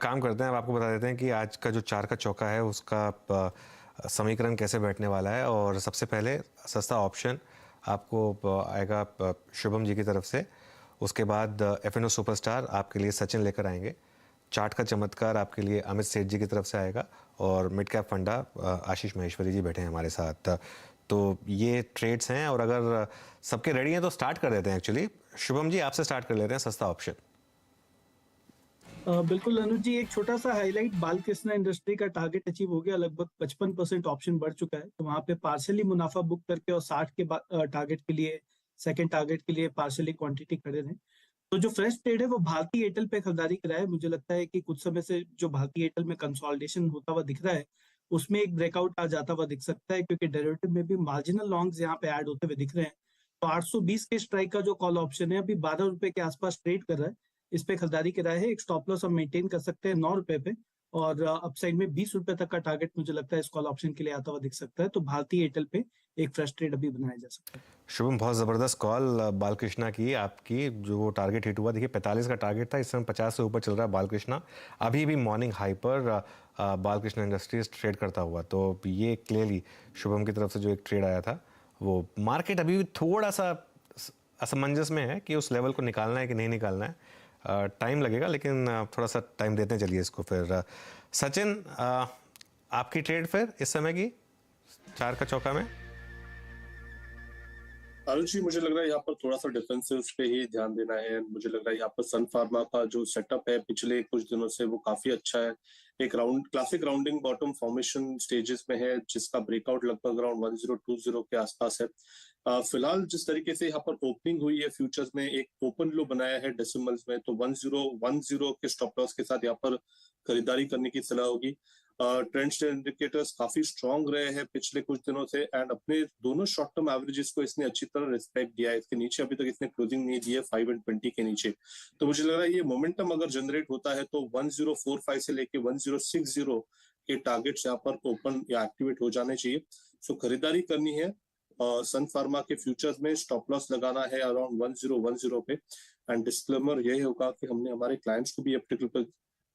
काम करते हैं, अब आपको बता देते हैं कि आज का जो चार का चौका है उसका समीकरण कैसे बैठने वाला है। और सबसे पहले सस्ता ऑप्शन आपको आएगा शुभम जी की तरफ से। उसके बाद एफएनओ सुपरस्टार आपके लिए सचिन लेकर आएंगे। चार्ट का चमत्कार आपके लिए अमित सेठ जी की तरफ से आएगा। और मिड कैप फंडा आशीष महेश्वरी जी बैठे हैं हमारे साथ। तो ये ट्रेड्स हैं और अगर सबके रेडी हैं तो स्टार्ट कर देते हैं। एक्चुअली शुभम जी आपसे स्टार्ट कर लेते हैं सस्ता ऑप्शन। बिल्कुल अनुज जी, एक छोटा सा हाईलाइट, बालकृष्ण इंडस्ट्री का टारगेट अचीव हो गया, लगभग 55% ऑप्शन बढ़ चुका है। तो वहां पे पार्शियली मुनाफा बुक करके और 60 के टारगेट के लिए, सेकंड टारगेट के लिए पार्शियली क्वांटिटी खड़े रहे। तो जो फ्रेश ट्रेड है वो भारतीय एयरटेल पे खरीदारी करा है। मुझे लगता है कि कुछ समय से जो भारतीय एयरटेल में कंसोलिडेशन होता हुआ दिख रहा है उसमें एक ब्रेकआउट आ जाता हुआ दिख सकता है, क्योंकि डेरिवेटिव में भी मार्जिनल लॉन्ग्स यहाँ पे ऐड होते हुए दिख रहे हैं। तो 820 के स्ट्राइक का जो कॉल ऑप्शन है अभी 12 रुपए के आसपास ट्रेड कर रहा है। इस पे खरीदारी कराया है। एक स्टॉप लॉस हम मेंटेन कर सकते हैं 9 रुपए पे, और अपसाइड में 20 रुपए तक का टारगेट मुझे लगता है इस कॉल ऑप्शन के लिए आता हुआ दिख सकता है। तो भारतीय एयरटेल पे एक फ्रेश ट्रेड अभी बनाया जा सकता है। शुभम, बहुत ज़बरदस्त कॉल बालकृष्णा की आपकी। जो वो टारगेट हिट हुआ, देखिए 45 का टारगेट था, इस समय 50 से ऊपर चल रहा है बालकृष्णा। अभी भी मॉर्निंग हाई पर बालकृष्णा इंडस्ट्रीज ट्रेड करता हुआ। तो ये क्लियरली शुभम की तरफ से जो एक ट्रेड आया था, वो मार्केट अभी भी थोड़ा सा असमंजस में है कि उस लेवल को निकालना है कि नहीं निकालना है। टाइम लगेगा, लेकिन थोड़ा सा टाइम देते हैं। चलिए इसको फिर सचिन, आपकी ट्रेड फिर इस समय की चार का चौका में। आरुष जी, मुझे लग रहा है यहाँ पर थोड़ा सा डिफेंसिव पे ही ध्यान देना है। मुझे लग रहा है यहाँ पर सन फार्मा का जो सेटअप है पिछले कुछ दिनों से वो काफी अच्छा है। एक classic rounding bottom formation stages में है, जिसका ब्रेकआउट लगभग अराउंड 1020 के आसपास है। फिलहाल जिस तरीके से यहाँ पर ओपनिंग हुई है फ्यूचर्स में, एक ओपन लो बनाया है डेसिमल्स में, तो 1010 के स्टॉप लॉस के साथ यहाँ पर खरीदारी करने की सलाह होगी। ट्रेंड इंडिकेटर्स काफी स्ट्रॉन्ग रहे हैं पिछले कुछ दिनों से, एंड अपने दोनों शॉर्ट टर्म एवरेजेस को इसने अच्छी तरह रिस्पेक्ट दिया है। इसके नीचे अभी तक इसने क्लोजिंग नहीं दी है 5 and 20 के नीचे। तो मुझे लग रहा है ये मोमेंटम अगर जनरेट होता है तो 1045 से लेके 1060 के टारगेट्स यहाँ पर ओपन या एक्टिवेट हो जाने चाहिए। सो खरीदारी करनी है सन फार्मा के फ्यूचर्स में। स्टॉप लॉस लगाना है अराउंड 1010 पे। एंड डिस्क्लेमर यही होगा कि हमने हमारे क्लाइंट्स को भी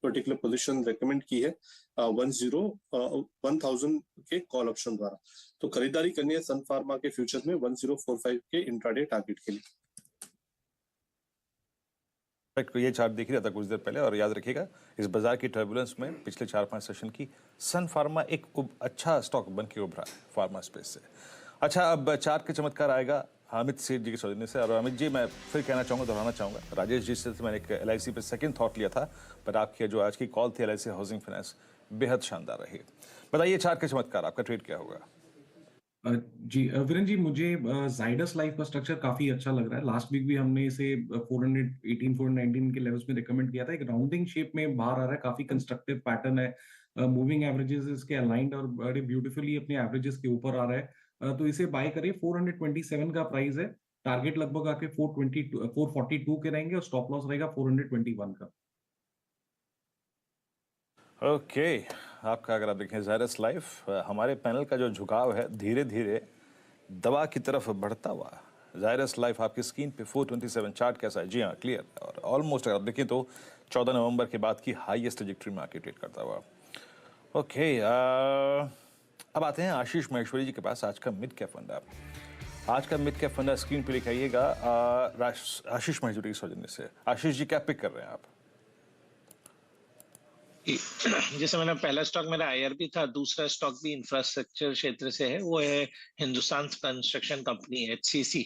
पर्टिकुलर पोजीशन रेकमेंड की है 1000 के कॉल ऑप्शन द्वारा। तो खरीदारी करनी है सन फार्मा के फ्यूचर्स में 1045 के इंट्राडे टारगेट के लिए। ये चार्ट देख ही रहा था कुछ देर पहले, और याद रखिएगा इस बाजार की टर्बुलेंस में पिछले 4-5 सेशन की सन फार्मा एक अच्छा स्टॉक बन के उभरा है फार्मा स्पेस से। अच्छा, अब चार्ट के चमत्कार आएगा अमित सेठ जी के सौजन्य से। और अमित जी, मैं फिर कहना चाहूँगा, दोहराना चाहूँगा, राजेश जी से मैंने एक LIC पे सेकंड थॉट लिया था, पर आपकी जो आज की कॉल थी LIC हाउसिंग फाइनेंस बेहद शानदार रही। बताइए चार्ट के चमत्कार, आपका ट्रेड क्या होगा? जी वीरेन जी, मुझे जाइडस लाइफ का स्ट्रक्चर काफी अच्छा लग रहा है। लास्ट वीक भी हमने इसे 418 419 के लेवल्स में रिकमेंड किया था। एक राउंडिंग शेप में बाहर आ रहा है, काफी कंस्ट्रक्टिव पैटर्न है। मूविंग एवरेजेस इसके अलाइंड और बड़े ब्यूटीफुली अपने एवरेजेस के ऊपर आ रहा है। तो इसे बाय करिए। 427 का प्राइस है। टारगेट लगभग आके 442 के रहेंगे और स्टॉप लॉस रहेगा 421 का। ओके, आपका अगर आप देखें जायडस लाइफ, हमारे पैनल का जो झुकाव है धीरे धीरे दवा की तरफ बढ़ता हुआ। जायडस लाइफ आपकी स्क्रीन पे 427 चार्ट कैसा है? जी हाँ, क्लियर। और ऑलमोस्ट अगर आप देखें तो 14 नवंबर के बाद की हाईएस्ट ट्रैजेक्टरी में आके ट्रेड करता हुआ। ओके, अब आते हैं आशीष महेश्वरी जी के पास। आज का मिड कैप फंडा, आज का मिड कैप फंडा स्क्रीन पे लिखाइएगा आशीष महेश्वरी के सौजन्य से। आशीष जी, क्या पिक कर रहे हैं आप? जैसे मैंने पहला स्टॉक मेरा IRB था, दूसरा स्टॉक भी इंफ्रास्ट्रक्चर क्षेत्र से है, वो है हिंदुस्तान कंस्ट्रक्शन कंपनी HCC।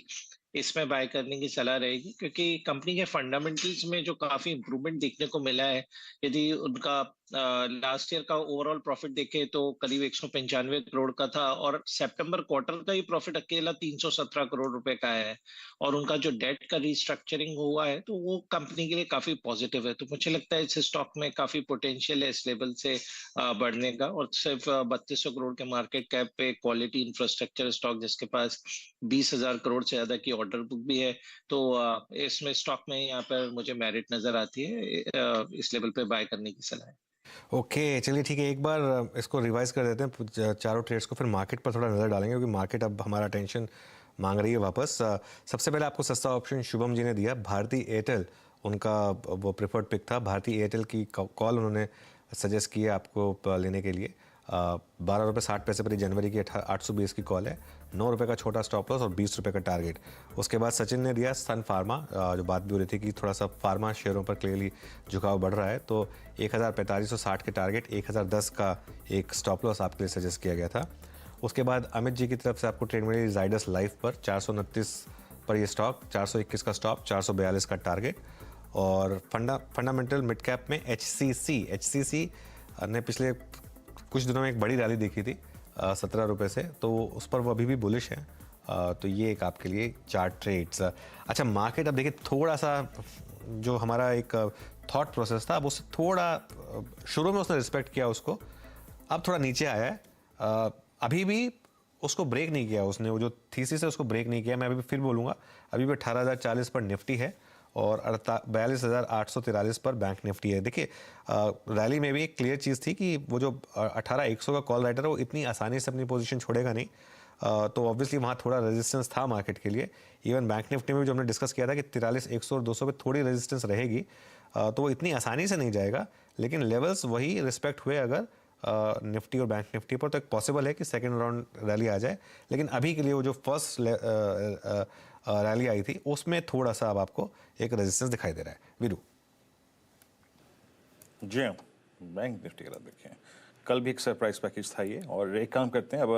इसमें बाय करने की सलाह रहेगी, क्योंकि कंपनी के फंडामेंटल्स में जो काफी इंप्रूवमेंट देखने को मिला है। यदि उनका लास्ट ईयर का ओवरऑल प्रॉफिट देखे तो करीब 195 करोड़ का था, और सितंबर क्वार्टर का ही प्रॉफिट अकेला 317 करोड़ रुपए का है। और उनका जो डेट का रिस्ट्रक्चरिंग हुआ है तो वो कंपनी के लिए काफी पॉजिटिव है। तो मुझे लगता है इस स्टॉक में काफी पोटेंशियल है इस लेवल से बढ़ने का। और सिर्फ 3200 करोड़ के मार्केट कैप पे क्वालिटी इंफ्रास्ट्रक्चर स्टॉक जिसके पास 20,000 करोड़ से ज्यादा की ऑर्डर बुक भी है, तो इसमें स्टॉक में यहाँ पर मुझे मेरिट नजर आती है। इस लेवल पे बाय करने की सलाह है। ओके, चलिए ठीक है, एक बार इसको रिवाइज कर देते हैं चारों ट्रेड्स को, फिर मार्केट पर थोड़ा नज़र डालेंगे क्योंकि मार्केट अब हमारा अटेंशन मांग रही है वापस। सबसे पहले आपको सस्ता ऑप्शन शुभम जी ने दिया भारती एयरटेल उनका वो प्रेफर्ड पिक था। भारतीय एयरटेल की कॉल उन्होंने सजेस्ट की है आपको लेने के लिए। 12 रुपये 60 पैसे पर ये जनवरी की 820 की कॉल है। 9 रुपये का छोटा स्टॉप लॉस और 20 रुपये का टारगेट। उसके बाद सचिन ने दिया सन फार्मा, जो बात भी हो रही थी कि थोड़ा सा फार्मा शेयरों पर क्लियरली झुकाव बढ़ रहा है, तो 104560 के टारगेट, 1010 का एक स्टॉप लॉस आपके लिए सजेस्ट किया गया था। उसके बाद अमित जी की तरफ से आपको ट्रेड मिली जाइडस लाइफ पर 429 पर ये स्टॉक, 421 का स्टॉप, 442 का टारगेट। और फंडामेंटल मिड कैप में एचसीसी ने पिछले कुछ दिनों में एक बड़ी रैली देखी थी 17 रुपये से, तो उस पर वो अभी भी बुलिश है। तो ये एक आपके लिए चार्ट ट्रेड्स। अच्छा, मार्केट अब देखिए थोड़ा सा जो हमारा एक थॉट प्रोसेस था, अब उससे थोड़ा शुरू में उसने रिस्पेक्ट किया उसको, अब थोड़ा नीचे आया है। अभी भी उसको ब्रेक नहीं किया उसने, वो जो थीसिस है उसको ब्रेक नहीं किया। मैं अभी भी फिर बोलूँगा, अभी भी 18,040 पर निफ्टी है और 42,843 पर बैंक निफ्टी है। देखिए रैली में भी एक क्लियर चीज़ थी कि वो जो 18,100 का कॉल राइटर है वो इतनी आसानी से अपनी पोजीशन छोड़ेगा नहीं। तो ऑब्वियसली वहाँ थोड़ा रेजिस्टेंस था मार्केट के लिए। इवन बैंक निफ्टी में भी जो हमने डिस्कस किया था कि 43,100 और 200 पे थोड़ी रेजिस्टेंस रहेगी, तो वो इतनी आसानी से नहीं जाएगा, लेकिन लेवल्स वही रिस्पेक्ट हुए अगर निफ्टी और बैंक निफ्टी पर, तो एक पॉसिबल है कि सेकेंड राउंड रैली आ जाए। लेकिन अभी के लिए वो जो फर्स्ट रैली आई थी उसमें थोड़ा सा अब आपको एक रेजिस्टेंस दिखाई दे रहा है। वीरू जी हाँ, बैंक निफ्टी का देखें, कल भी एक सरप्राइज पैकेज था ये। और एक काम करते हैं अब,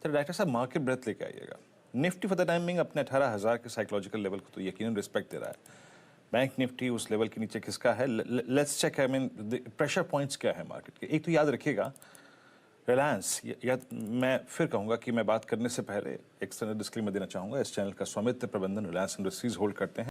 चलो डायरेक्टर साहब मार्केट ब्रेथ लेके आइएगा। निफ्टी फॉर द टाइमिंग अपने 18,000 के साइकोलॉजिकल लेवल को तो यकीनन रिस्पेक्ट दे रहा है। बैंक निफ्टी उस लेवल के नीचे किसका है, let's check. I mean pressure points क्या है मार्केट के। एक तो याद रखिएगा रिलायंस, या मैं फिर कहूंगा कि मैं बात करने से पहले एक डिस्क्लेमर देना चाहूंगा, इस चैनल का स्वामित्व प्रबंधन रिलायंस इंडस्ट्रीज होल्ड करते हैं।